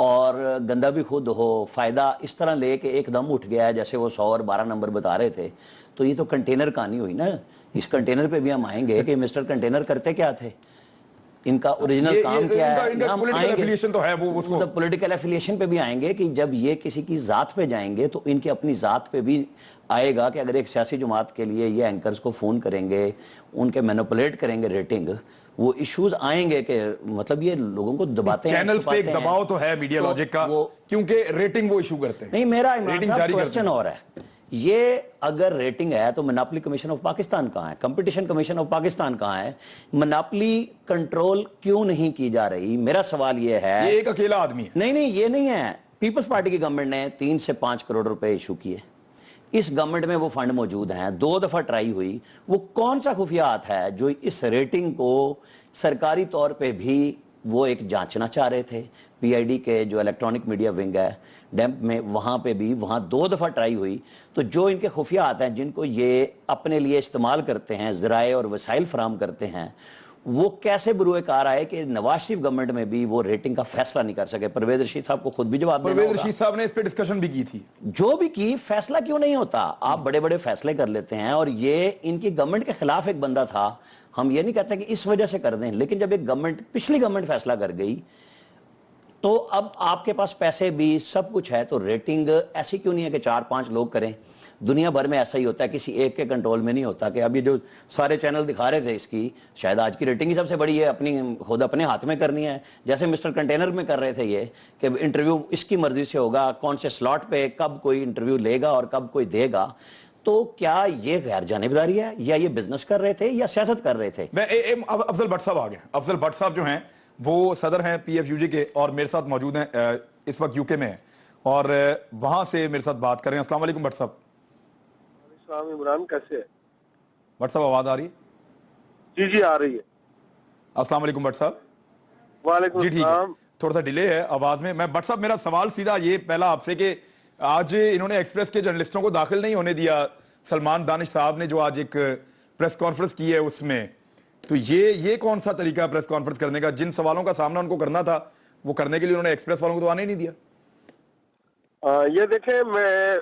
اور گندا بھی خود ہو, فائدہ اس طرح لے کہ ایک دم اٹھ گیا ہے جیسے وہ 100 اور 12 نمبر بتا رہے تھے. تو یہ تو کنٹینر کہانی ہوئی نا. اس کنٹینر پہ بھی ہم آئیں گے کہ مسٹر کنٹینر کرتے کیا تھے, ان کا اوریجنل کام کیا ہے. ہم آئیں گے پولیٹیکل ایفیلیشن پہ بھی آئیں گے کہ جب یہ کسی کی ذات پہ جائیں گے تو ان کی اپنی ذات پہ بھی آئے گا کہ اگر ایک سیاسی جماعت کے لیے یہ اینکرز کو فون کریں گے, ان کے مینوپولیٹ کریں گے ریٹنگ, وہ ایشوز آئیں گے کہ مطلب یہ لوگوں کو دباتے ہیں. چینلز پہ ایک دباؤ تو ہے میڈیا لاجک کا کیونکہ ریٹنگ وہ ایشو کرتے ہیں. نہیں, میرا عمران صاحب کوسچن اور ہے, یہ اگر ریٹنگ ہے تو مناپلی کمیشن آف پاکستان کہاں ہے, کمپٹیشن کمیشن آف پاکستان کہاں ہے, مناپلی کنٹرول کیوں نہیں کی جا رہی. میرا سوال یہ ہے, یہ ایک اکیلا آدمی ہے. نہیں یہ نہیں ہے. پیپلز پارٹی کی گورنمنٹ نے 3 سے 5 کروڑ روپے ایشو کیے, اس گورنمنٹ میں وہ فنڈ موجود ہیں, 2 دفعہ ٹرائی ہوئی. وہ کون سا خفیات ہے جو اس ریٹنگ کو سرکاری طور پہ بھی وہ ایک جانچنا چاہ رہے تھے. پی آئی ڈی کے جو الیکٹرانک میڈیا ونگ ہے ڈیمپ میں, وہاں پہ بھی وہاں 2 دفعہ ٹرائی ہوئی. تو جو ان کے خفیات ہیں جن کو یہ اپنے لیے استعمال کرتے ہیں, ذرائع اور وسائل فراہم کرتے ہیں, وہ کیسے بروئے کار آئے کہ نواز شریف گورنمنٹ میں بھی وہ ریٹنگ کا فیصلہ نہیں کر سکے. پرویز رشید صاحب کو خود بھی جواب دینا ہوگا. پرویز رشید صاحب نے اس پہ ڈسکشن بھی کی تھی. جو بھی کی, فیصلہ کیوں نہیں ہوتا. آپ بڑے بڑے فیصلے کر لیتے ہیں, اور یہ ان کی گورنمنٹ کے خلاف ایک بندہ تھا. ہم یہ نہیں کہتے کہ اس وجہ سے کر دیں, لیکن جب ایک گورنمنٹ, پچھلی گورنمنٹ فیصلہ کر گئی تو اب آپ کے پاس پیسے بھی سب کچھ ہے, تو ریٹنگ ایسی کیوں نہیں ہے کہ 4-5 لوگ کریں. دنیا بھر میں ایسا ہی ہوتا ہے, کسی ایک کے کنٹرول میں نہیں ہوتا. کہ اب یہ جو سارے چینل دکھا رہے تھے اس کی, شاید آج کی ریٹنگ ہی سب سے بڑی ہے, اپنی خود اپنے ہاتھ میں کرنی ہے. جیسے مسٹر کنٹینر میں کر رہے تھے یہ کہ انٹرویو اس کی مرضی سے ہوگا, کون سے سلاٹ پہ کب کوئی انٹرویو لے گا اور کب کوئی دے گا. تو کیا یہ غیر جانبداری ہے, یا یہ بزنس کر رہے تھے, یا سیاست کر رہے تھے؟ میں افضل بٹ صاحب آ گئے. افضل بٹ صاحب جو ہیں وہ صدر ہیں پی ایف یو جی کے, اور میرے ساتھ موجود ہیں, اس وقت یو کے میں ہیں, اور وہاں سے میرے ساتھ بات کر رہے ہیں. السلام علیکم بٹ صاحب. السلام عمران, کیسے ہے؟ بٹ صاحب آواز آ رہی ہے؟ جی آ رہی ہے. السلام علیکم بٹ صاحب. وعلیکم السلام. تھوڑا سا ڈیلے ہے آواز میں. بٹ صاحب میرا سوال سیدھا یہ پہلا آپ سے کہ آج انہوں نے ایکسپریس کے جرنلسٹوں کو داخل نہیں ہونے دیا, سلمان دانش صاحب نے جو آج ایک پریس کانفرنس کی ہے اس میں, تو یہ کون سا طریقہ ہے پریس کانفرنس کرنے کا؟ جن سوالوں کا سامنا ان کو کرنا تھا وہ کرنے کے لیے انہوں نے ایکسپریس والوں کو تو آنے ہی نہیں دیا. یہ دیکھیں, میں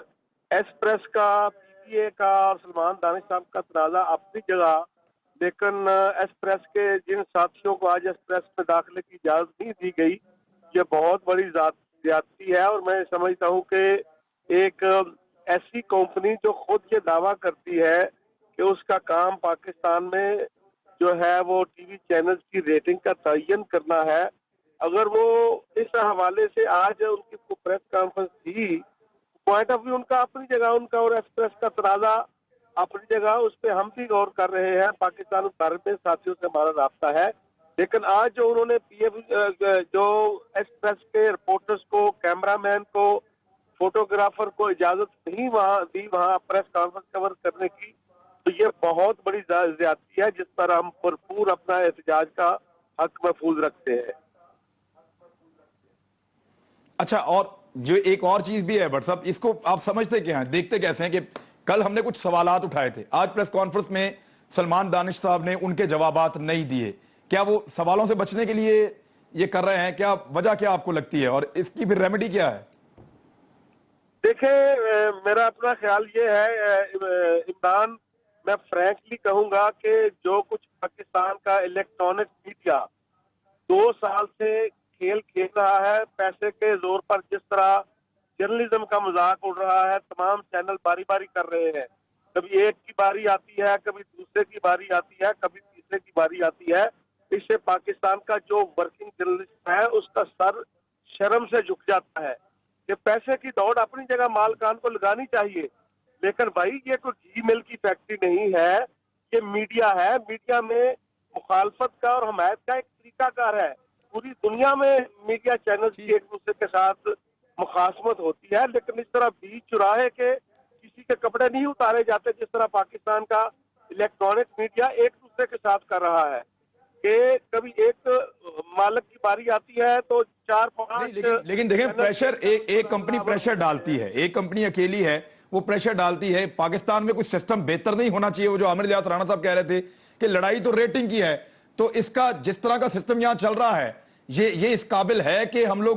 ایکسپریس کا, پی ٹی اے کا اور سلمان دانش صاحب کا تنازع اپنی جگہ, لیکن ایکسپریس کے جن ساتھیوں کو آج ایکسپریس میں داخلے کی اجازت نہیں دی گئی, یہ بہت بڑی زیادتی ہے. اور میں سمجھتا ہوں کہ ایک ایسی کمپنی جو خود یہ دعویٰ کرتی ہے کہ اس کا کام پاکستان میں جو ہے وہ ٹی وی چینلز کی ریٹنگ کا تعین کرنا ہے, اگر وہ اس حوالے سے آج ان کی پریس کانفرنس تھی, پوائنٹ آف ویو ان کا اپنی جگہ, ان کا اور ایکسپریس کا تنازع اپنی جگہ, اس پہ ہم بھی غور کر رہے ہیں. پاکستان بھر میں ساتھیوں سے ہمارا رابطہ ہے, لیکن آج جو انہوں نے جو ایکسپریس کے رپورٹرز کو, کیمرہ مین کو, فوٹوگرافر کو اجازت نہیں دی وہاں پریس کانفرنس کور کرنے کی, تو یہ بہت بڑی زیادتی ہے جس پر ہم بھرپور اپنا احتجاج کا حق محفوظ رکھتے ہیں. اچھا, اور جو ایک اور چیز بھی ہے بٹ صاحب, اس کو آپ سمجھتے کیا ہیں, دیکھتے کیسے ہیں کہ کل ہم نے کچھ سوالات اٹھائے تھے, آج پریس کانفرنس میں سلمان دانش صاحب نے ان کے جوابات نہیں دیے. کیا وہ سوالوں سے بچنے کے لیے یہ کر رہے ہیں؟ کیا وجہ کیا آپ کو لگتی ہے, اور اس کی پھر ریمیڈی کیا ہے؟ دیکھیں, میرا اپنا خیال یہ ہے عمران, میں فرینکلی کہوں گا کہ جو کچھ پاکستان کا الیکٹرانک میڈیا 2 سال سے کھیل کھیل رہا ہے, پیسے کے زور پر جس طرح جرنلزم کا مذاق اڑ رہا ہے, تمام چینل باری باری کر رہے ہیں, کبھی ایک کی باری آتی ہے, کبھی دوسرے کی باری آتی ہے, کبھی تیسرے کی باری آتی ہے. اس سے پاکستان کا جو ورکنگ جرنلسٹ ہے اس کا سر شرم سے جھک جاتا ہے کہ پیسے کی دوڑ اپنی جگہ مالکان کو لگانی چاہیے, لیکن بھائی یہ کوئی جی مل کی فیکٹری نہیں ہے, یہ میڈیا ہے. میڈیا میں مخالفت کا اور حمایت کا ایک طریقہ کار ہے. پوری دنیا میں میڈیا چینلز کی ایک دوسرے کے ساتھ مخاصمت ہوتی ہے, لیکن اس طرح بیچ چراہے کے کسی کے کپڑے نہیں اتارے جاتے جس طرح پاکستان کا الیکٹرانک میڈیا ایک دوسرے کے ساتھ کر رہا ہے. کہ کبھی ایک مالک کی باری آتی ہے تو 4-5, لیکن دیکھیں پریشر, ایک کمپنی پریشر ڈالتی ہے, ایک کمپنی اکیلی ہے وہ پریشر ڈالتی ہے. پاکستان میں کچھ سسٹم بہتر نہیں ہونا چاہیے. وہ جو عامر الیاس رانا صاحب کہہ رہے تھے کہ لڑائی تو ریٹنگ کی ہے, تو اس کا جس طرح کا سسٹم یہاں چل رہا ہے یہ اس قابل ہے کہ ہم لوگ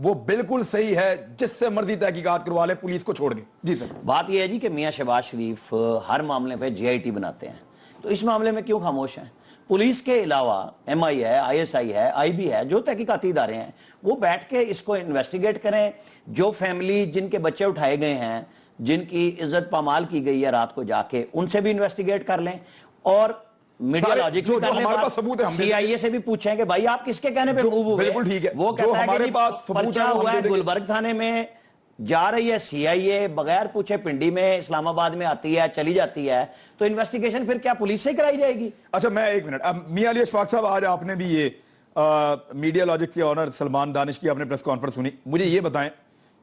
وہ بالکل صحیح ہے, جس سے مرضی تحقیقات کروا لے پولیس کو چھوڑ دیں. جی سر. بات یہ ہے جی کہ میاں شہباز شریف ہر معاملے پہ جی آئی ٹی بناتے ہیں, تو اس معاملے میں کیوں خاموش ہیں؟ پولیس کے علاوہ ایم آئی ہے, آئی ایس آئی ہے, آئی بی ہے, جو تحقیقاتی ادارے ہیں وہ بیٹھ کے اس کو انویسٹیگیٹ کریں. جو فیملی جن کے بچے اٹھائے گئے ہیں, جن کی عزت پامال کی گئی ہے رات کو جا کے, ان سے بھی انویسٹیگیٹ کر لیں, اور میڈیا لاجک بھی کر لیں, سی آئی اے سے بھی پوچھیں کہ بھائی آپ کس کے کہنے پہ موو ہوئے. بالکل ٹھیک ہے, وہ کہتا ہے کہ پرچہ ہوا ہے گلبرگ تھانے میں, جا رہی ہے سی آئی اے, بغیر پوچھے پنڈی میں اسلام آباد میں آتی ہے, چلی جاتی ہے, تو انویسٹیگیشن پھر کیا پولیس سے کرائی جائے گی؟ اچھا میں ایک منٹ, اب میاں علی اشفاق صاحب, آج آپ نے بھی یہ میڈیا لاجکس کے آنر سلمان دانش کی آپ نے پریس کانفرنس سنی, مجھے یہ بتائیں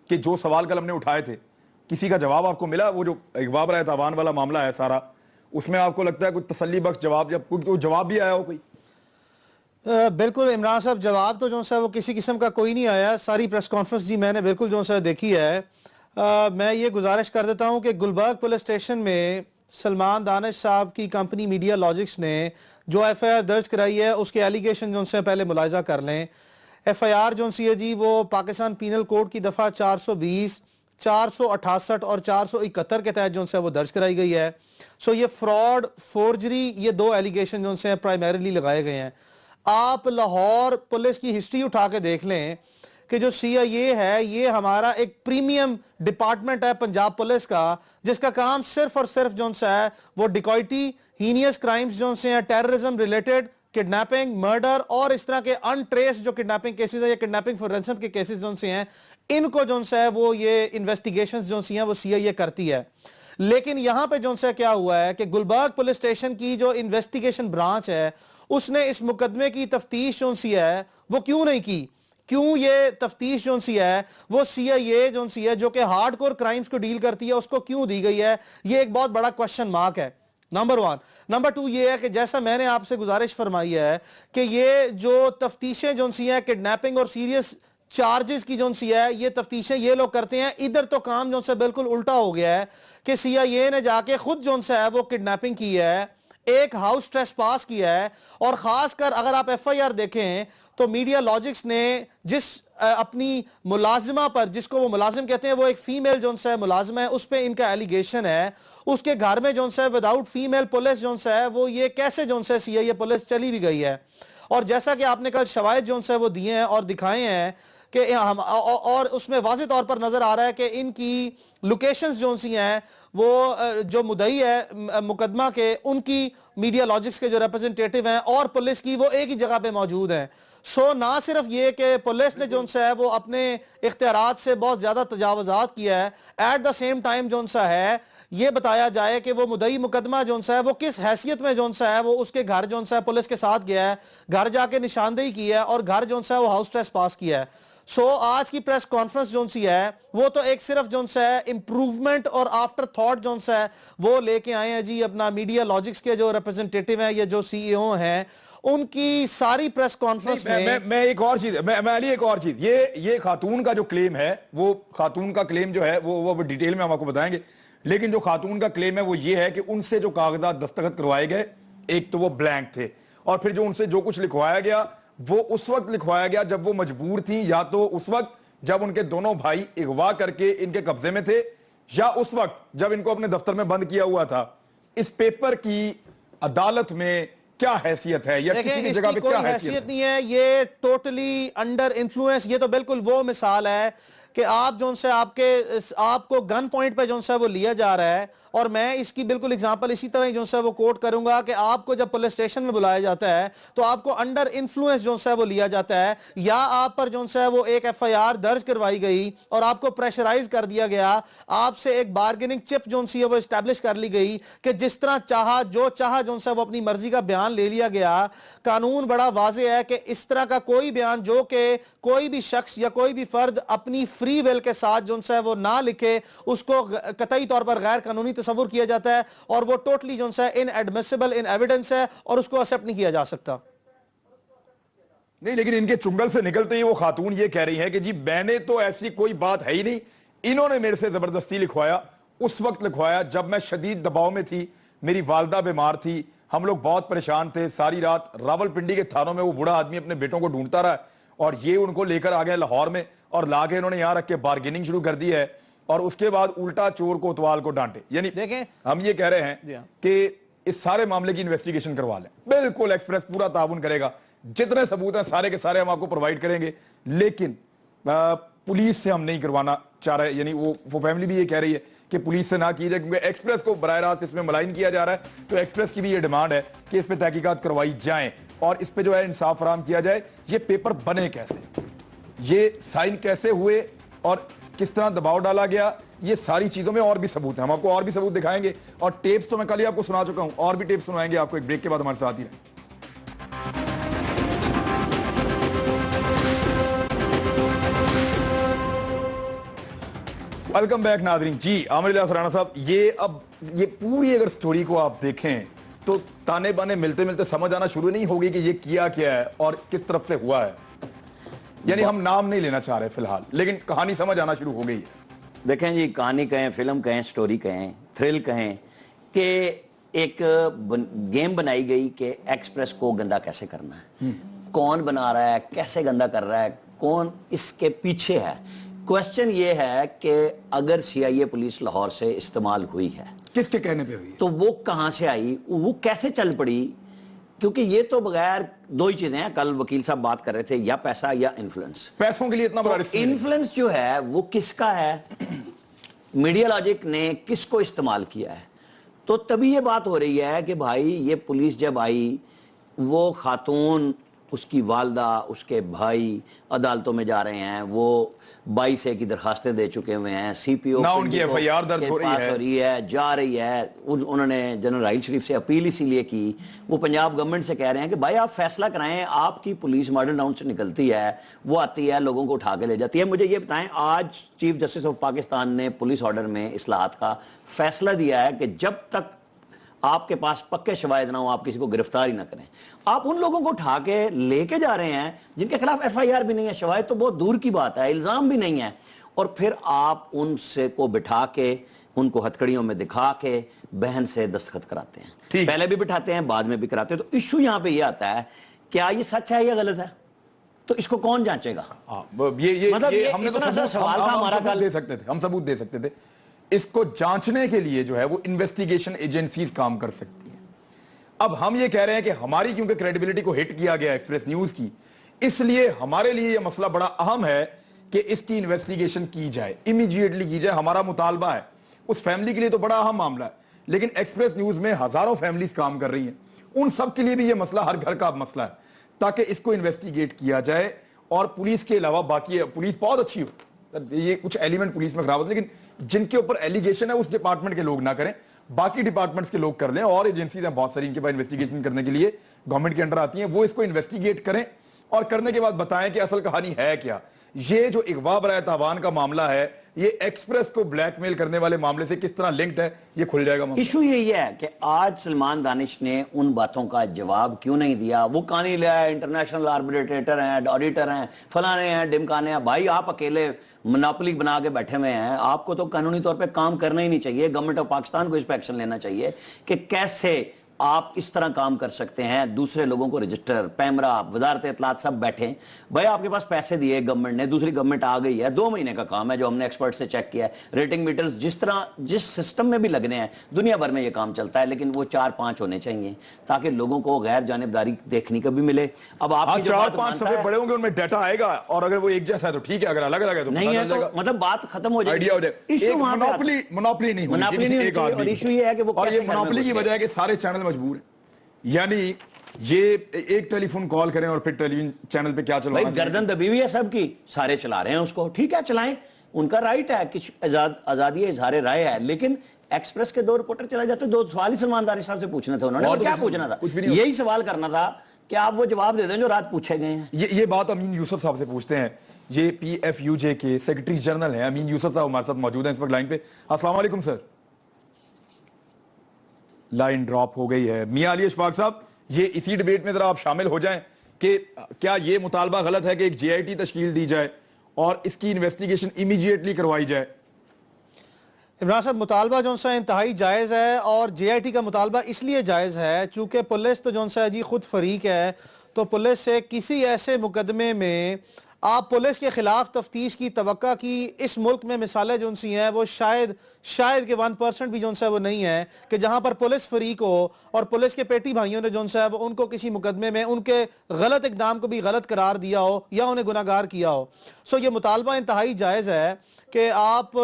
کہ جو سوال کل ہم نے اٹھائے تھے کسی کا جواب آپ کو ملا؟ وہ جو اغوا برائے تاوان والا معاملہ ہے سارا, اس میں آپ کو لگتا ہے کوئی تسلی بخش جواب, یا کوئی جواب بھی آیا ہو کوئی؟ بالکل عمران صاحب, جواب تو جو ہے وہ کسی قسم کا کوئی نہیں آیا. ساری پریس کانفرنس جی میں نے بالکل جو ہے دیکھی ہے. میں یہ گزارش کر دیتا ہوں کہ گلبرگ پولیس اسٹیشن میں سلمان دانش صاحب کی کمپنی میڈیا لاجکس نے جو ایف آئی آر درج کرائی ہے اس کے ایلیگیشن جو سے پہلے ملاحظہ کر لیں. ایف آئی آر جو سی ہے جی وہ پاکستان پینل کوڈ کی دفعہ 420, 468 اور 471 کے تحت جو سے وہ درج کرائی گئی ہے. سو یہ فراڈ, فورجری, یہ دو ایلیگیشن جو سے پرائمیرلی لگائے گئے ہیں. آپ لاہور پولیس کی ہسٹری اٹھا کے دیکھ لیں کہ جو سی آئی اے ہے یہ ہمارا ایک پریمیم ڈپارٹمنٹ ہے پنجاب پولیس کا, جس کا کام صرف اور صرف جو ہے وہ ڈیکوئٹی, ہینیس کرائمز جو سے ہیں, ٹیررزم ریلیٹڈ, کڈنیپنگ, مرڈر اور اس طرح کے ان ٹریس جو کڈنیپنگ کیسز ہیں یا کڈنیپنگ فار رینسم کے کیسز جو سے ہیں, ان کو جو ہے وہ یہ انویسٹیگیشنز جو ہیں وہ سی آئی اے کرتی ہے. لیکن یہاں پہ جو سے کیا ہوا ہے کہ گلبرگ پولیس اسٹیشن کی جو انویسٹیگیشن برانچ ہے اس نے اس مقدمے کی تفتیش جو سی ہے وہ کیوں نہیں کی؟ کیوں یہ تفتیش جو سی ہے وہ سی آئی اے جو سی ہے جو کہ ہارڈ کور کرائمز کو ڈیل کرتی ہے اس کو کیوں دی گئی ہے؟ یہ ایک بہت بڑا کوشچن مارک ہے. نمبر 1. نمبر 2 یہ ہے کہ جیسا میں نے آپ سے گزارش فرمائی ہے کہ یہ جو تفتیشیں جو سی ہیں کڈنیپنگ اور سیریس چارجز کی جو سی ہے یہ تفتیشیں یہ لوگ کرتے ہیں. ادھر تو کام جو سے بالکل الٹا ہو گیا ہے کہ سی آئی اے نے جا کے خود جو سے ہے وہ کڈنیپنگ کی ہے, ایک ہاؤس ٹریس پاس کیا ہے, اور خاص کر اگر آپ ایف آئی آر دیکھیں تو میڈیا لاجکس نے جس اپنی ملازمہ پر, جس کو وہ ملازم کہتے ہیں, وہ ایک فیمیل جو ہے ملازمہ ہے, اس پہ ان کا ایلیگیشن ہے اس کے گھر میں جو ہے وداؤٹ فیمیل پولیس جو ہے وہ یہ کیسے جو ہے سی آئی اے پولیس چلی بھی گئی ہے. اور جیسا کہ آپ نے کل شواہد جو ہے وہ دیے ہیں اور دکھائے ہیں کہ اور اس میں واضح طور پر نظر آ رہا ہے کہ ان کی لوکیشنز جو سی ہیں وہ جو مدعی ہے مقدمہ کے, ان کی میڈیا لاجکس کے جو ریپرزنٹیٹیو ہیں اور پولیس کی وہ ایک ہی جگہ پہ موجود ہیں. سو نہ صرف یہ کہ پولیس نے جو ہے وہ اپنے اختیارات سے بہت زیادہ تجاوزات کیا ہے, ایٹ دا سیم ٹائم جو ہے یہ بتایا جائے کہ وہ مدعی مقدمہ جو ہے وہ کس حیثیت میں جو ہے وہ اس کے گھر جو ہے پولیس کے ساتھ گیا ہے, گھر جا کے نشاندہی کی ہے اور گھر جو ہے وہ ہاؤس ٹریس پاس کیا ہے. سو آج کی پریس کانفرنس جو سی ہے وہ تو ایک صرف جو ہے امپروومنٹ اور آفٹر تھاٹ جو ہے وہ لے کے آئے ہیں جی اپنا میڈیا لاجکس کے جو ریپرزنٹیٹیو ہیں یا جو سی ای او ہیں, ان کی ساری پریس کانفرنس میں ایک اور چیز, میں علی ایک اور چیز, یہ خاتون کا جو کلیم ہے, وہ خاتون کا کلیم جو ہے وہ ڈیٹیل میں ہم آپ کو بتائیں گے, لیکن جو خاتون کا کلیم ہے وہ یہ ہے کہ ان سے جو کاغذات دستخط کروائے گئے ایک تو وہ بلینک تھے, اور پھر جو ان سے جو کچھ لکھوایا گیا وہ اس وقت لکھوایا گیا جب وہ مجبور تھیں, یا تو اس وقت جب ان کے دونوں بھائی اغوا کر کے ان کے قبضے میں تھے, یا اس وقت جب ان کو اپنے دفتر میں بند کیا ہوا تھا. اس پیپر کی عدالت میں کیا حیثیت ہے, یا کسی بھی جگہ پہ کیا حیثیت نہیں ہے؟ یہ ٹوٹلی انڈر انفلوئنس, یہ تو بالکل وہ مثال ہے کہ آپ جو سے آپ کو گن پوائنٹ پہ جو سے وہ لیا جا رہا ہے. اور میں اس کی بالکل اگزامپل اسی طرح جو سے وہ کوٹ کروں گا کہ آپ کو جب پولیس اسٹیشن میں بلایا جاتا ہے تو آپ کو انڈر انفلوئنس جو سے وہ لیا جاتا ہے, یا آپ پر جو سے وہ ایک ایف آئی آر درج کروائی گئی اور آپ کو پریشرائز کر دیا گیا, آپ سے ایک بارگیننگ چپ جو سی ہے وہ اسٹیبلش کر لی گئی کہ جس طرح چاہا جو چاہا جو سے وہ اپنی مرضی کا بیان لے لیا گیا. قانون بڑا واضح ہے کہ اس طرح کا کوئی بیان جو کہ کوئی بھی شخص یا کوئی بھی فرد اپنی فری ویل کے ساتھ جو ہے وہ نہ لکھے, اس کو قطعی طور پر غیر قانونی تصور کیا جاتا ہے, اور وہ ٹوٹلی جو ہے ان ایڈمیسیبل ان ایویڈنس ہے اور اس کو ایکسپٹ نہیں کیا جا سکتا. نہیں, لیکن ان کے چنگل سے نکلتے ہی وہ خاتون یہ کہہ رہی ہیں کہ جی میں نے تو ایسی کوئی بات ہے ہی نہیں, انہوں نے میرے سے زبردستی لکھوایا, اس وقت لکھوایا جب میں شدید دباؤ میں تھی, میری والدہ بیمار تھی, ہم لوگ بہت پریشان تھے, ساری رات راول پنڈی کے تھانوں میں وہ بوڑھا آدمی اپنے بیٹوں کو ڈھونڈتا رہا, اور یہ ان کو لے کر آ گئے لاہور میں, اور لا کے انہوں نے یہاں رکھ کے بارگیننگ شروع کر دی ہے اور اس کے بعد الٹا چور کو اتوال کو ڈانٹے. یعنی دیکھیں ہم یہ کہہ رہے ہیں کہ اس سارے معاملے کی انویسٹیگیشن کروا لیں. بالکل ایکسپریس پورا تعاون کرے گا, جتنے ثبوت ہیں سارے کے سارے ہم آپ کو پرووائڈ کریں گے, لیکن پولیس سے ہم نہیں کروانا چاہ رہے. یعنی وہ فیملی بھی یہ کہہ رہی ہے کہ پولیس سے نہ کی جائے کیونکہ ایکسپریس کو براہ راست اس میں ملائن کیا جا رہا ہے. تو ایکسپریس کی بھی یہ ڈیمانڈ ہے کہ اس پہ تحقیقات کروائی جائیں اور اس پہ جو ہے انصاف فراہم کیا جائے. یہ پیپر بنے کیسے, یہ سائن کیسے ہوئے اور کس طرح دباؤ ڈالا گیا, یہ ساری چیزوں میں اور بھی ثبوت ہیں. ہم آپ کو اور بھی ثبوت دکھائیں گے اور ٹیپس تو میں کل ہی آپ کو سنا چکا ہوں, اور بھی ٹیپس سنوائیں گے آپ کو. ایک بریک کے بعد ہمارے ساتھ ہی رہیں. ویلکم بیک ناظرین. جی عامر الیاس رانا صاحب, یہ پوری اگر سٹوری کو آپ دیکھیں تو تانے بانے ملتے ملتے سمجھ آنا شروع نہیں ہوگی کہ یہ کیا ہے اور کس طرف سے ہوا ہے. یعنی ہم نام نہیں لینا چاہ رہے فی الحال, لیکن کہانی سمجھ آنا شروع ہو گئی ہے. دیکھیں جی, کہانی کہیں, فلم کہیں, سٹوری کہیں, تھرل کہیں, کہ ایک گیم بنائی گئی کہ ایکسپریس کو گندا کیسے کرنا ہے, کون بنا رہا ہے, کیسے گندا کر رہا ہے, کون اس کے پیچھے ہے. کوسچن یہ ہے کہ اگر سی آئی اے پولیس لاہور سے استعمال ہوئی ہے, کس کے کہنے پہ ہوئی ہے, تو وہ کہاں سے آئی, وہ کیسے چل پڑی. کیونکہ یہ تو بغیر دو ہی چیزیں ہیں, کل وکیل صاحب بات کر رہے تھے, یا پیسہ یا انفلوئنس. پیسوں کے لیے اتنا بڑا رسک انفلوئنس جو ہے وہ کس کا ہے, میڈیا لاجک نے کس کو استعمال کیا ہے. تو تبھی یہ بات ہو رہی ہے کہ بھائی یہ پولیس جب آئی, وہ خاتون, اس کی والدہ, اس کے بھائی عدالتوں میں جا رہے ہیں, وہ 22A کی درخواستیں دے چکے ہوئے ہیں, سی پی او نہ ان کی FIR درج ہو رہی ہے, جا رہی ہے. انہوں نے جنرل راحیل شریف سے اپیل اسی لیے کی, وہ پنجاب گورنمنٹ سے کہہ رہے ہیں کہ بھائی آپ فیصلہ کرائیں. آپ کی پولیس ماڈل ٹاؤن سے نکلتی ہے, وہ آتی ہے, لوگوں کو اٹھا کے لے جاتی ہے. مجھے یہ بتائیں, آج چیف جسٹس آف پاکستان نے پولیس آرڈر میں اصلاحات کا فیصلہ دیا ہے کہ جب تک آپ کے پاس پکے شواہد نہ ہو آپ کسی کو گرفتار ہی نہ کریں. آپ ان لوگوں کو اٹھا کے لے کے جا رہے ہیں جن کے خلاف FIR بھی نہیں ہے, شواہد تو بہت دور کی بات ہے, الزام بھی نہیں ہے, اور پھر آپ ان سے کو بٹھا کے, ان کو ہتھکڑیوں میں دکھا کے بہن سے دستخط کراتے ہیں. پہلے بھی بٹھاتے ہیں, بعد میں بھی کراتے ہیں. تو ایشو یہاں پہ یہ آتا ہے, کیا یہ سچ ہے یا غلط ہے, تو اس کو کون جانچے گا. مطلب ہم نے تو سوال تھا ہمارا, ہم ثبوت دے سکتے تھے. اس کو جانچنے کے لیے جو ہے وہ انویسٹیگیشن ایجنسیز کام کر سکتی ہیں. اب ہم یہ کہہ رہے ہیں کہ ہماری کیونکہ کریڈیبلٹی کو ہٹ کیا گیا ایکسپریس نیوز کی, اس لیے ہمارے لیے یہ مسئلہ بڑا اہم ہے کہ اس کی انویسٹیگیشن کی جائے, امیڈیٹلی کی جائے. ہمارا مطالبہ ہے, اس فیملی کے لیے تو بڑا اہم معاملہ ہے, لیکن ایکسپریس نیوز میں ہزاروں فیملیز کام کر رہی ہیں, ان سب کے لیے بھی یہ مسئلہ ہر گھر کا مسئلہ ہے, تاکہ اس کو انویسٹیگیٹ کیا جائے. اور پولیس کے علاوہ باقی پولیس بہت اچھی ہو, یہ کچھ ایلیمنٹ پولیس میں خراب ہوتے ہیں, لیکن جن کے اوپر ایلیگیشن ہے اس ڈپارٹمنٹ کے لوگ نہ کریں, باقی ڈپارٹمنٹس کے لوگ کر لیں. اور ایجنسیز ہیں بہت ساری ان کے پاس انویسٹیگیشن کرنے کے لیے گورنمنٹ کے انڈر آتی ہیں, وہ اس کو انویسٹیگیٹ کریں اور کرنے کے بعد بتائیں کہ اصل کہانی ہے کیا. یہ جو اغوا برائے تاوان کا معاملہ ہے, یہ ایکسپریس کو بلیک میل کرنے والے معاملے سے کس طرح لنکڈ ہے, یہ کھل جائے گا. ایشو یہی ہے کہ آج سلمان دانش نے ان باتوں کا جواب کیوں نہیں دیا. وہ کہانی لیا ہے, انٹرنیشنل آربیٹریٹر ہیں, آڈیٹر ہیں, فلانے ہیں, ڈمکانے ہیں. بھائی آپ اکیلے مناپلی بنا کے بیٹھے ہوئے ہیں, آپ کو تو قانونی طور پہ کام کرنا ہی نہیں چاہیے. گورنمنٹ آف پاکستان کو اس پہ ایکشن لینا چاہیے کہ کیسے آپ اس طرح کام کر سکتے ہیں. دوسرے لوگوں کو رجسٹر, پیمرا, وزارت اطلاعات سب بیٹھیں. بھائی آپ کے پاس پیسے دیے گورنمنٹ نے, دوسری گورنمنٹ آ گئی ہے, 2 مہینے کا کام ہے جو ہم نے ایکسپرٹ سے چیک کیا ہے. ریٹنگ میٹرز جس طرح جس سسٹم میں بھی لگنے ہیں, دنیا بھر میں یہ کام چلتا ہے, لیکن وہ 4-5 ہونے چاہیے تاکہ لوگوں کو غیر جانبداری دیکھنے کا بھی ملے. اب آپ 4-5 صفحے بڑے ہوں گے, ان میں ڈیٹا آئے گا, اور اگر وہ ایک جیسا ہے تو ٹھیک ہے, اگر الگ الگ ہے تو نہیں ہے تو مطلب بات ختم ہو جائے گی. ایشو وہاں پہ منوپلی نہیں ہوتی, اور ایشو یہ ہے کہ وہ یہ منوپلی کی وجہ ہے کہ سارے چینل مجبور ہیں. یعنی یہ ایک ٹیلی فون کال کریں اور پھر ٹیلی ویژن چینل پہ کیا چلوانا, بھائی گردن دبی ہوئی ہے سب کی, سارے چلا رہے ہیں اس کو, ٹھیک ہے چلائیں, ان کا رائٹ ہے, کچھ آزادی اظہار رائے ہے. لیکن ایکسپریس کے 2 رپورٹر چلے جاتے, 2 سوال ہی سلمان دانش صاحب سے پوچھنا تھا انہوں نے, اور کیا پوچھنا تھا, یہی سوال کرنا تھا کہ آپ وہ جواب دے دیں جو رات پوچھے گئے ہیں. یہ بات امین یوسف صاحب سے پوچھتے ہیں, یہ PFUJ کے سیکرٹری جنرل ہیں. امین یوسف صاحب ہمارے ساتھ موجود ہیں اس وقت لائن پہ. السلام علیکم سر. لائن ڈراپ ہو گئی ہے. میاں علی اشفاق صاحب, یہ اسی ڈیبیٹ میں ذرا آپ شامل ہو جائیں کہ کیا یہ مطالبہ غلط ہے کہ ایک JIT تشکیل دی جائے اور اس کی انویسٹیگیشن امیڈیٹلی کروائی جائے. عمران صاحب, مطالبہ جو سا انتہائی جائز ہے, اور JIT کا مطالبہ اس لیے جائز ہے چونکہ پولیس تو جو سا جی خود فریق ہے, تو پولیس سے کسی ایسے مقدمے میں آپ پولیس کے خلاف تفتیش کی توقع کی اس ملک میں مثالیں جو سی ہیں وہ شاید کہ 1% بھی جو ہے وہ نہیں ہے کہ جہاں پر پولیس فریق ہو اور پولیس کے پیٹی بھائیوں نے جو ہے وہ ان کو کسی مقدمے میں ان کے غلط اقدام کو بھی غلط قرار دیا ہو یا انہیں گناہگار کیا ہو. سو یہ مطالبہ انتہائی جائز ہے کہ آپ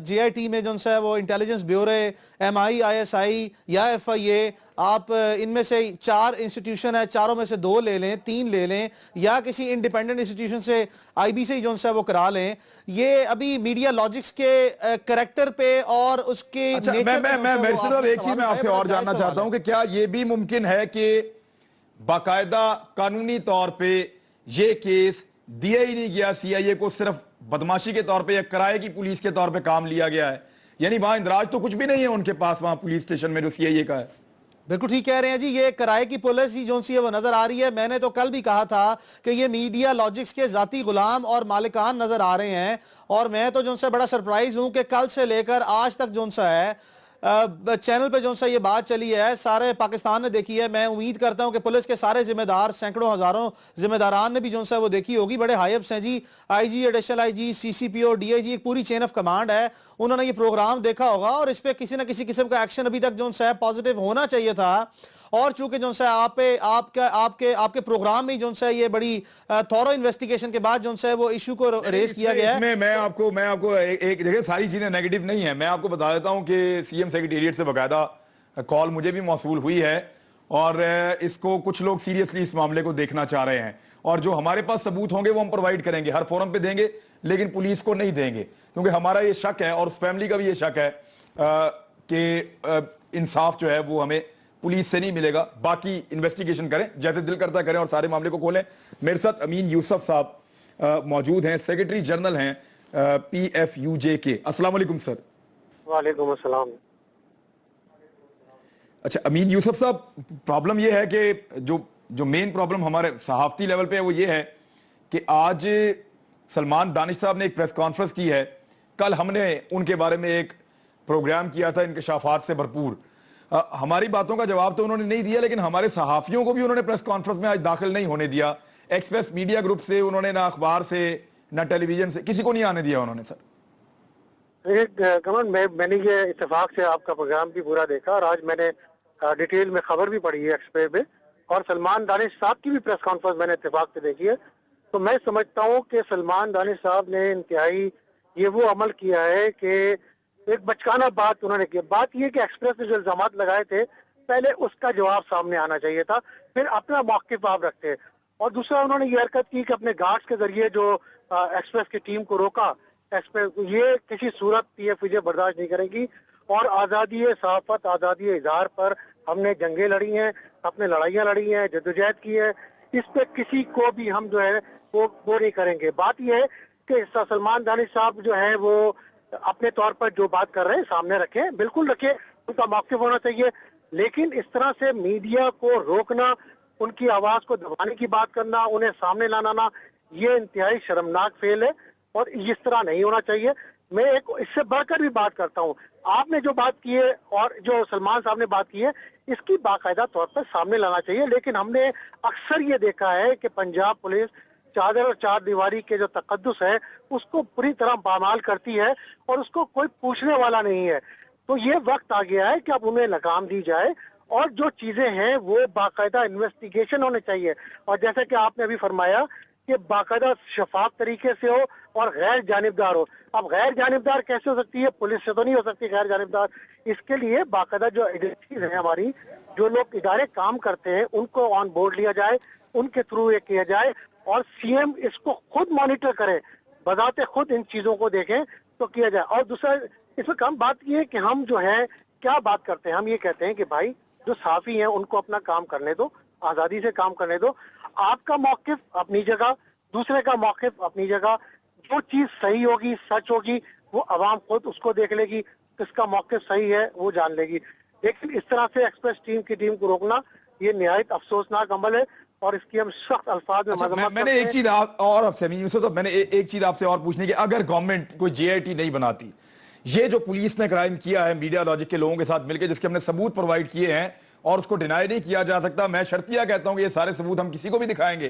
جے آئی ٹی میں جو ہے وہ intelligence bureau, M I I S I یا ایف آئی اے, آپ ان میں سے 4 انسٹیٹیوشن ہے, 4 میں سے 2 لے لیں, 3 لے لیں, یا کسی انڈیپینڈنٹ انسٹیٹیوشن سے آئی بی سے جو ہے وہ کرا لیں. یہ ابھی میڈیا لاجکس کے کریکٹر پہ اور اس کے میں ایک چیز میں آپ سے اور جاننا چاہتا ہوں کہ کیا یہ بھی ممکن ہے کہ باقاعدہ قانونی طور پہ یہ کیس دیا ہی نہیں گیا سی آئی اے کو, صرف بدماشی کے طور پہ یا کرائے کی پولیس کے طور پہ کام لیا گیا ہے, یعنی وہاں اندراج تو کچھ بھی نہیں ہے ان کے پاس وہاں پولیس اسٹیشن میں جو سی آئی اے کا ہے؟ بالکل ٹھیک کہہ رہے ہیں جی, یہ کرائے کی پولیس ہی جو سی ہے وہ نظر آ رہی ہے. میں نے تو کل بھی کہا تھا کہ یہ میڈیا لاجکس کے ذاتی غلام اور مالکان نظر آ رہے ہیں, اور میں تو جو سے بڑا سرپرائز ہوں کہ کل سے لے کر آج تک جو سا ہے چینل پہ جو سا یہ بات چلی ہے, سارے پاکستان نے دیکھی ہے. میں امید کرتا ہوں کہ پولیس کے سارے ذمہ دار, سینکڑوں ہزاروں ذمہ داران نے بھی جو سا وہ دیکھی ہوگی. بڑے ہائی اپس ہیں جی, آئی جی, additional I G, C C P O, D I جی, ایک پوری چین آف کمانڈ ہے. انہوں نے یہ پروگرام دیکھا ہوگا اور اس پہ کسی نہ کسی قسم کا ایکشن ابھی تک جو سا پازیٹیو ہونا چاہیے تھا. اور چونکہ جو سا آپ کے پروگرام میں جو سا یہ بڑی تھورو انویسٹیگیشن کے بعد جو سا وہ ایشو کو ریز کیا گیا ہے. میں آپ کو ایک دیکھیں, ساری چیزیں نیگیٹو نہیں ہیں. میں آپ کو بتا دیتا ہوں کہ سی ایم سیکریٹریٹ سے باقاعدہ کال مجھے بھی موصول ہوئی ہے, اور اس کو کچھ لوگ سیریسلی اس معاملے کو دیکھنا چاہ رہے ہیں, اور جو ہمارے پاس ثبوت ہوں گے وہ ہم پرووائڈ کریں گے, ہر فورم پہ دیں گے, لیکن پولیس کو نہیں دیں گے, کیونکہ ہمارا یہ شک ہے اور اس فیملی کا بھی یہ شک ہے کہ انصاف جو ہے وہ ہمیں پولیس سے نہیں ملے گا. باقی انویسٹیگیشن کریں, جیسے دل کرتا کریں اور سارے معاملے کو کھولیں. میرے ساتھ امین یوسف صاحب موجود ہیں, سیکریٹری جنرل ہیں پی ایف یو جے کے. السلام علیکم سر. وعلیکم السلام. اچھا امین یوسف صاحب, پرابلم یہ ہے کہ جو مین پرابلم ہمارے صحافتی لیول پہ ہے وہ یہ ہے کہ آج سلمان دانش صاحب نے ایک پریس کانفرنس کی ہے, کل ہم نے ان کے بارے میں ایک پروگرام کیا تھا انکشافات سے بھرپور. ہماری باتوں کا جواب تو انہوں نے نہیں دیا, لیکن ہمارے صحافیوں کو بھی انہوں نے پریس کانفرنس میں آج داخل نہیں ہونے دیا. ایکسپریس میڈیا گروپ سے انہوں نے نہ اخبار سے نہ ٹیلی ویژن سے کسی کو نہیں آنے دیا انہوں نے. سر کمن میں نے یہ اتفاق سے آپ کا پروگرام بھی پورا دیکھا, اور آج میں نے ڈیٹیل میں خبر بھی پڑھی ہے ایکسپریس پہ, اور سلمان دانش صاحب کی بھی پریس کانفرنس میں نے اتفاق سے دیکھی ہے. تو میں سمجھتا ہوں کہ سلمان دانش صاحب نے انتہائی یہ وہ عمل کیا ہے کہ ایک بچکانہ بات انہوں نے کی. بات یہ کہ ایکسپریس نے جو الزامات لگائے تھے پہلے اس کا جواب سامنے آنا چاہیے تھا, پھر اپنا موقف آپ رکھتے. اور دوسرا انہوں نے یہ حرکت کی کہ اپنے گارڈز کے ذریعے جو ایکسپریس کی ٹیم کو روکا, یہ کسی صورت پی ایف جے برداشت نہیں کرے گی. اور آزادی صحافت, آزادی اظہار پر ہم نے جنگیں لڑی ہیں, اپنے لڑائیاں لڑی ہیں, جدوجہد کی ہے, اس پہ کسی کو بھی ہم جو ہے وہ نہیں کریں گے. بات یہ ہے کہ سلمان دانش صاحب جو ہے وہ اپنے طور پر جو بات کر رہے ہیں سامنے رکھیں, بالکل رکھیں, ان کا موقف ہونا چاہیے, لیکن اس طرح سے میڈیا کو روکنا, ان کی آواز کو دبانے کی بات کرنا, انہیں سامنے لانا, یہ انتہائی شرمناک فعل ہے اور اس طرح نہیں ہونا چاہیے. میں ایک اس سے بڑھ کر بھی بات کرتا ہوں, آپ نے جو بات کی ہے اور جو سلمان صاحب نے بات کی ہے اس کی باقاعدہ طور پر سامنے لانا چاہیے. لیکن ہم نے اکثر یہ دیکھا ہے کہ پنجاب پولیس چادر اور چار دیواری کے جو تقدس ہے اس کو پوری طرح پامال کرتی ہے اور اس کو کوئی پوچھنے والا نہیں ہے. تو یہ وقت آ گیا ہے کہ اب انہیں لگام دی جائے اور جو چیزیں ہیں وہ باقاعدہ انویسٹیگیشن ہونے چاہیے, اور جیسے کہ آپ نے ابھی فرمایا کہ باقاعدہ شفاف طریقے سے ہو اور غیر جانبدار ہو. اب غیر جانبدار کیسے ہو سکتی ہے؟ پولیس سے تو نہیں ہو سکتی غیر جانبدار. اس کے لیے باقاعدہ جو ایجنسیز ہیں ہماری, جو لوگ ادارے کام کرتے ہیں, ان کو آن بورڈ لیا جائے, ان کے تھرو یہ کیا جائے, اور سی ایم اس کو خود مانیٹر کرے, بذات خود ان چیزوں کو دیکھیں تو کیا جائے. اور دوسرا اس میں کم بات یہ ہے کہ ہم جو ہے کیا بات کرتے ہیں, ہم یہ کہتے ہیں کہ بھائی جو صحافی ہیں ان کو اپنا کام کرنے دو, آزادی سے کام کرنے دو. آپ کا موقف اپنی جگہ, دوسرے کا موقف اپنی جگہ, جو چیز صحیح ہوگی, سچ ہوگی, وہ عوام خود اس کو دیکھ لے گی, کس کا موقف صحیح ہے وہ جان لے گی. لیکن اس طرح سے ایکسپریس ٹیم کو روکنا یہ نہایت افسوسناک عمل ہے, اور اس کی ہم سخت الفاظ میں مذمت میں نے ایک چیز اور آپ سے امین یوسف صاحب, میں نے ایک چیز آپ سے اور پوچھنی کہ اگر گورنمنٹ کوئی جے آئی ٹی نہیں بناتی, یہ جو پولیس نے کرائم کیا ہے میڈیا لاجک کے لوگوں کے ساتھ مل کے, جس کے ہم نے ثبوت پرووائڈ کیے ہیں اور اس کو ڈینائی نہیں کیا جا سکتا, میں شرطیہ کہتا ہوں کہ یہ سارے ثبوت ہم کسی کو بھی دکھائیں گے,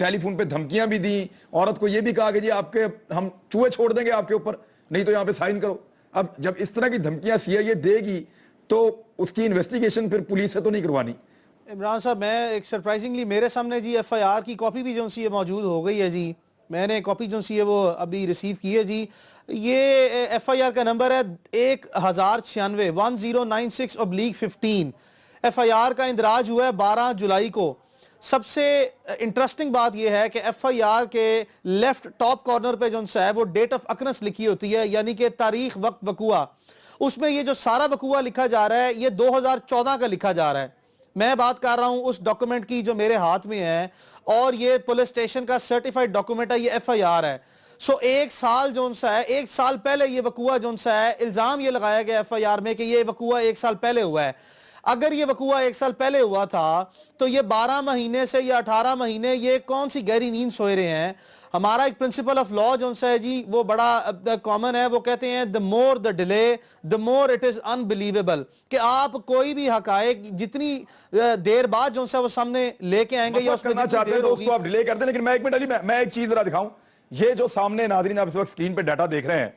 ٹیلی فون پہ دھمکیاں بھی دیں, عورت کو یہ بھی کہا کہ جی آپ کے ہم چوہے چھوڑ دیں گے آپ کے اوپر, نہیں تو یہاں پہ سائن کرو. اب جب اس طرح کی دھمکیاں CIA دے گی تو اس کی انویسٹیگیشن پھر پولیس سے تو نہیں کروانی. عمران صاحب میں ایک سرپرائزنگلی میرے سامنے جی FIR کی کاپی بھی جو سی موجود ہو گئی ہے جی, میں نے کاپی جو سی ہے وہ ابھی ریسیو کی ہے جی. یہ FIR کا نمبر ہے 1096 1096/15. FIR کا اندراج ہوا ہے 12 جولائی کو. سب سے انٹرسٹنگ بات یہ ہے کہ FIR کے لیفٹ ٹاپ کارنر پہ جو ہے وہ ڈیٹ آف اکرنس لکھی ہوتی ہے, یعنی کہ تاریخ وقت وقوع. اس میں یہ جو سارا وقوع لکھا جا رہا ہے یہ 2014 کا لکھا جا رہا ہے. میں بات کر رہا ہوں اس ڈاکومنٹ کی جو میرے ہاتھ میں ہے, اور یہ پولیس اسٹیشن کا سرٹیفائیڈ ڈاکومنٹ ہے, یہ FIR ہے. سو ایک سال جو ہے, ایک سال پہلے یہ وقوع جو ہے, الزام یہ لگایا گیا FIR میں کہ یہ وقوع ایک سال پہلے ہوا ہے. اگر یہ وقوع ایک سال پہلے ہوا تھا تو یہ 12 مہینے سے یا 18 مہینے یہ کون سی گہری نیند سوئے رہے ہیں. ہمارا ایک پرنسپل آف لا جو ہے جی وہ بڑا کامن ہے, وہ کہتے ہیں the more the delay the more it is unbelievable, کہ آپ کوئی بھی حقائق جتنی دیر بعد جو ہے وہ سامنے لے کے آئیں گے یا اس میں جتنی دیر ہوگی. اس کو آپ ڈیلے کرتے ہیں. لیکن میں ایک منٹ علی میں ایک چیز ذرا دکھاؤں. یہ جو سامنے ناظرین آپ اس وقت سکرین پہ ڈیٹا دیکھ رہے ہیں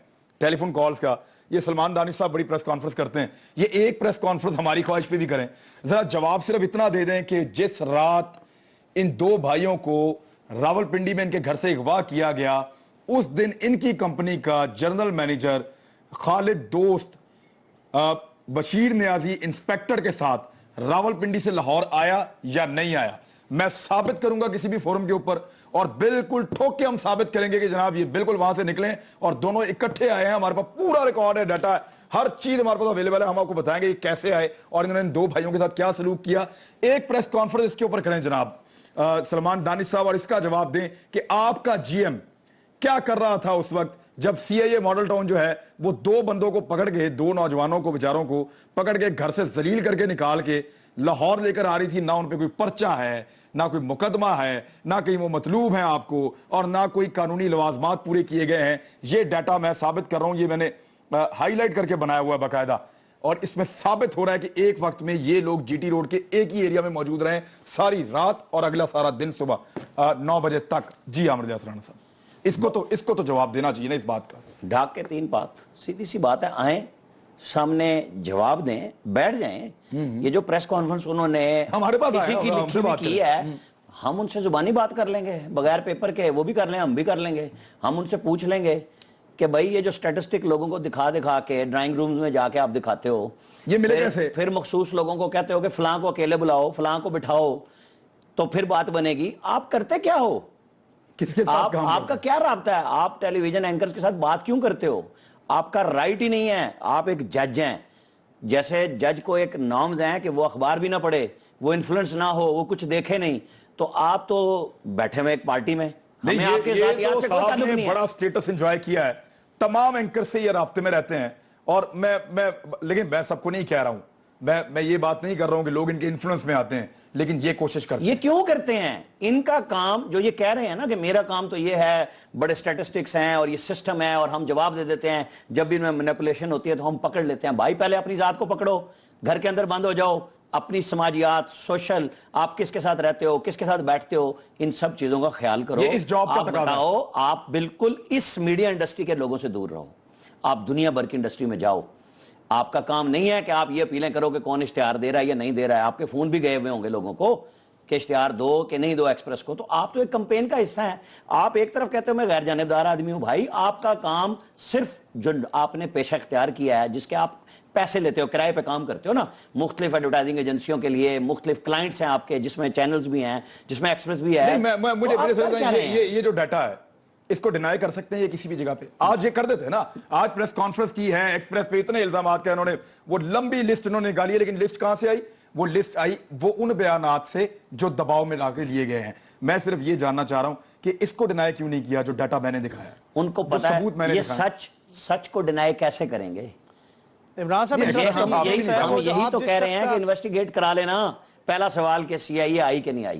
ٹیلی فون کالز کا, یہ سلمان دانش صاحب بڑی پریس کانفرنس کرتے ہیں. یہ ایک پریس کانفرنس ہماری خواہش پہ بھی کریں, ذرا جواب صرف اتنا دے دیں کہ جس رات ان دو بھائیوں کو راولپنڈی میں ان کے گھر سے اغوا کیا گیا, اس دن ان کی کمپنی کا جنرل مینیجر خالد دوست بشیر نیازی انسپیکٹر کے ساتھ راولپنڈی سے لاہور آیا یا نہیں آیا. میں ثابت کروں گا کسی بھی فورم کے اوپر, اور بالکل ٹھوک کے ہم ثابت کریں گے کہ جناب یہ بالکل وہاں سے نکلیں اور دونوں اکٹھے آئے ہیں. ہمارے پاس پورا ریکارڈ ہے, ڈیٹا ہے, ہر چیز ہمارے پاس اویلیبل ہے. ہم آپ کو بتائیں گے یہ کیسے آئے اور انہوں نے ان دو بھائیوں کے ساتھ کیا سلوک کیا. ایک پریس کانفرنس اس کے اوپر کریں جناب سلمان دانش صاحب, اور اس کا جواب دیں کہ آپ کا GM کیا کر رہا تھا اس وقت جب CIA ماڈل ٹاؤن جو ہے وہ دو بندوں کو پکڑ کے, دو نوجوانوں کو بیچاروں کو پکڑ کے گھر سے ذلیل کر کے نکال کے لاہور لے کر آ رہی تھی. نہ ان پہ کوئی پرچہ ہے, نہ کوئی مقدمہ ہے, نہ کہیں وہ مطلوب ہیں آپ کو, اور نہ کوئی قانونی لوازمات پورے کیے گئے ہیں. یہ ڈیٹا میں ثابت کر رہا ہوں, یہ میں نے ہائی لائٹ کر کے بنایا ہوا ہے باقاعدہ, اور اس میں ثابت ہو رہا ہے کہ ایک وقت میں یہ لوگ GT روڈ کے ایک ہی ایریا میں موجود رہے ساری رات اور اگلا سارا دن صبح 9 بجے تک. جی عامر الیاس رانا صاحب, اس کو تو جواب دینا چاہیے نا اس بات کا. ڈھاک کے 3 بات, سیدھی سی بات ہے, آئیں سامنے جواب دیں, بیٹھ جائیں. یہ جو پریس کانفرنس انہوں نے ہمارے پاس کسی کی لکھی ہوئی کی ہے, ہم ان سے زبانی بات کر لیں گے بغیر پیپر کے, وہ بھی کر لیں, ہم بھی کر لیں گے. ہم ان سے پوچھ لیں گے کہ بھائی یہ جو سٹیٹسٹک لوگوں کو دکھا کے ڈرائنگ رومز میں جا کے آپ دکھاتے ہو, یہ ملے کیسے, پھر مخصوص لوگوں کو کہتے ہو کہ فلاں کو اکیلے بلاؤ, فلاں کو بٹھاؤ, تو پھر بات بنے گی. آپ کرتے کیا ہو, کس کے ساتھ آپ کا کیا رابطہ ہے, آپ ٹیلی ویژن اینکرز کے ساتھ بات کیوں کرتے ہو؟ آپ کا رائٹ ہی نہیں ہے. آپ ایک جج ہیں, جیسے جج کو ایک نارمز ہیں کہ وہ اخبار بھی نہ پڑھے, وہ انفلوئنس نہ ہو, وہ کچھ دیکھے نہیں, تو آپ تو بیٹھے ہوئے ایک پارٹی میں. ہمیں آپ کے ذاتیات سے کوئی تعلق نہیں ہے. بڑا سٹیٹس انجوائے کیا ہے, تمام اینکر سے یہ رابطے میں رہتے ہیں, اور لیکن میں سب کو نہیں کہہ رہا ہوں, میں یہ بات نہیں کر رہا ہوں کہ لوگ ان کے انفلوئنس میں آتے ہیں, لیکن یہ کوشش کرتے ہیں. یہ کیوں کرتے ہیں؟ ان کا کام جو یہ کہہ رہے ہیں نا کہ میرا کام تو یہ ہے, بڑے سٹیٹسٹکس ہیں اور یہ سسٹم ہے اور ہم جواب دے دیتے ہیں, جب بھی ان میں مینیپولیشن ہوتی ہے تو ہم پکڑ لیتے ہیں. بھائی پہلے اپنی ذات کو پکڑو, گھر کے اندر بند ہو جاؤ, اپنی سماجیات, سوشل, آپ کس کے ساتھ رہتے ہو, کس کے ساتھ بیٹھتے ہو, ان سب چیزوں کا خیال کرو. یہ اس جاب کا آپ تقاضا ہے. بتاؤ, آپ بالکل اس میڈیا انڈسٹری کے لوگوں سے دور رہو, آپ دنیا بھر کی انڈسٹری میں جاؤ. آپ کا کام نہیں ہے کہ آپ یہ اپیلیں کرو کہ کون اشتہار دے رہا ہے یا نہیں دے رہا ہے. آپ کے فون بھی گئے ہوئے ہوں گے لوگوں کو کہ اشتہار دو کہ نہیں دو ایکسپریس کو, تو آپ تو ایک کمپین کا حصہ ہیں. آپ ایک طرف کہتے ہو میں غیر جانبدار آدمی ہوں. بھائی آپ کا کام صرف جو آپ نے پیشہ اختیار کیا ہے, جس کے آپ پیسے لیتے ہو, کرائے پہ کام کرتے ہو نا, مختلف ایڈورٹائزنگ ایجنسیوں کے لیے, مختلف کلائنٹس ہیں آپ کے, جس میں چینلز بھی ہیں, جس میں ایکسپریس بھی ہے. یہ جو ڈیٹا ہے اس کو ڈینائی کر سکتے ہیں یہ کسی بھی جگہ پہ؟ آج یہ کر دیتے ہیں نا, آج پریس کانفرنس کی ہے, ایکسپریس پہ اتنے الزامات کے انہوں نے, وہ لمبی لسٹ انہوں نے نکالی ہے, لیکن لسٹ کہاں سے آئی؟ وہ لسٹ آئی وہ ان بیانات سے جو دباؤ میں لا کے لیے گئے ہیں. میں صرف یہ جاننا چاہ رہا ہوں کہ اس کو ڈینائی کیوں نہیں کیا جو ڈیٹا میں نے دکھایا. ان کو پتا ہے یہ سچ کو ڈینائی کیسے کریں گے. عمران صاحب یہی تو کہہ رہے ہیں کہ انویسٹیگیٹ کرا لینا. پہلا سوال کہ CIA آئی کہ نہیں آئی,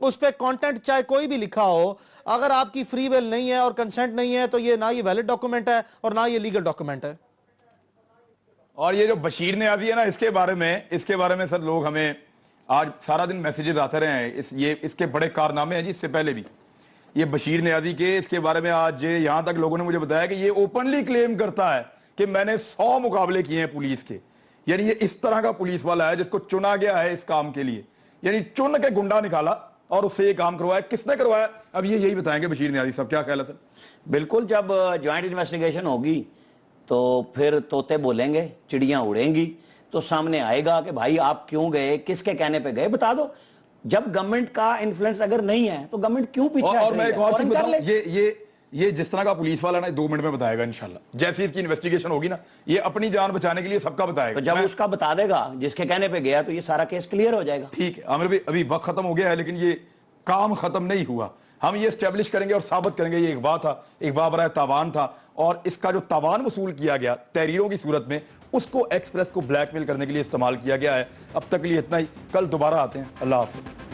اس پہ کانٹینٹ چاہے کوئی بھی لکھا ہو, اگر آپ کی فری ویل نہیں ہے اور کنسنٹ نہیں ہے تو یہ نہ یہ ویلڈ ڈاکومنٹ ہے اور نہ یہ لیگل ڈاکومنٹ ہے. اور یہ جو بشیر نیازی ہے نا, اس کے بارے میں سر لوگ ہمیں آج سارا دن میسیجز آتے رہے ہیں, اس کے بڑے کارنامے ہیں جی. اس سے پہلے بھی یہ بشیر نیازی کے, اس کے بارے میں آج یہاں تک لوگوں نے مجھے بتایا کہ یہ اوپنلی کلیم کرتا ہے کہ میں نے 100 مقابلے کیے ہیں پولیس کے. یعنی یہ اس طرح کا پولیس والا ہے جس کو چنا گیا ہے اس کام کے لیے, یعنی چن کے گنڈا نکالا اور اس سے یہ کام کروایا. کس نے کروایا اب یہ یہی بتائیں گے بشیر نیازی صاحب, کیا خیال ہے سر؟ بالکل, جب جوائنٹ انویسٹیگیشن ہوگی تو پھر طوطے بولیں گے, چڑیاں اڑیں گی, تو سامنے آئے گا کہ بھائی آپ کیوں گئے, کس کے کہنے پہ گئے, بتا دو. جب گورنمنٹ کا انفلوئنس اگر نہیں ہے تو گورنمنٹ کیوں پیچھے اور میں ایک اور چیز بتاؤں, یہ جس طرح کا پولیس والا نا 2 منٹ میں بتائے گا انشاءاللہ, جیسی اس کی انویسٹیگیشن ہوگی نا, یہ اپنی جان بچانے کے لیے سب کا بتائے گا. تو جب اس کا بتا دے گا جس کے کہنے پہ گیا تو یہ سارا کیس کلیئر ہو جائے گا. ٹھیک ہے عامر بھائی, ابھی وقت ختم ہو گیا ہے لیکن یہ کام ختم نہیں ہوا. ہم یہ اسٹیبلش کریں گے اور ثابت کریں گے یہ اغوا تھا, اغوا برائے تاوان تھا, اور اس کا جو تاوان وصول کیا گیا تحریروں کی صورت میں اس کو ایکسپریس کو بلیک میل کرنے کے لیے استعمال کیا گیا ہے. اب تک کے لیے اتنا ہی, کل دوبارہ آتے ہیں. اللہ حافظ.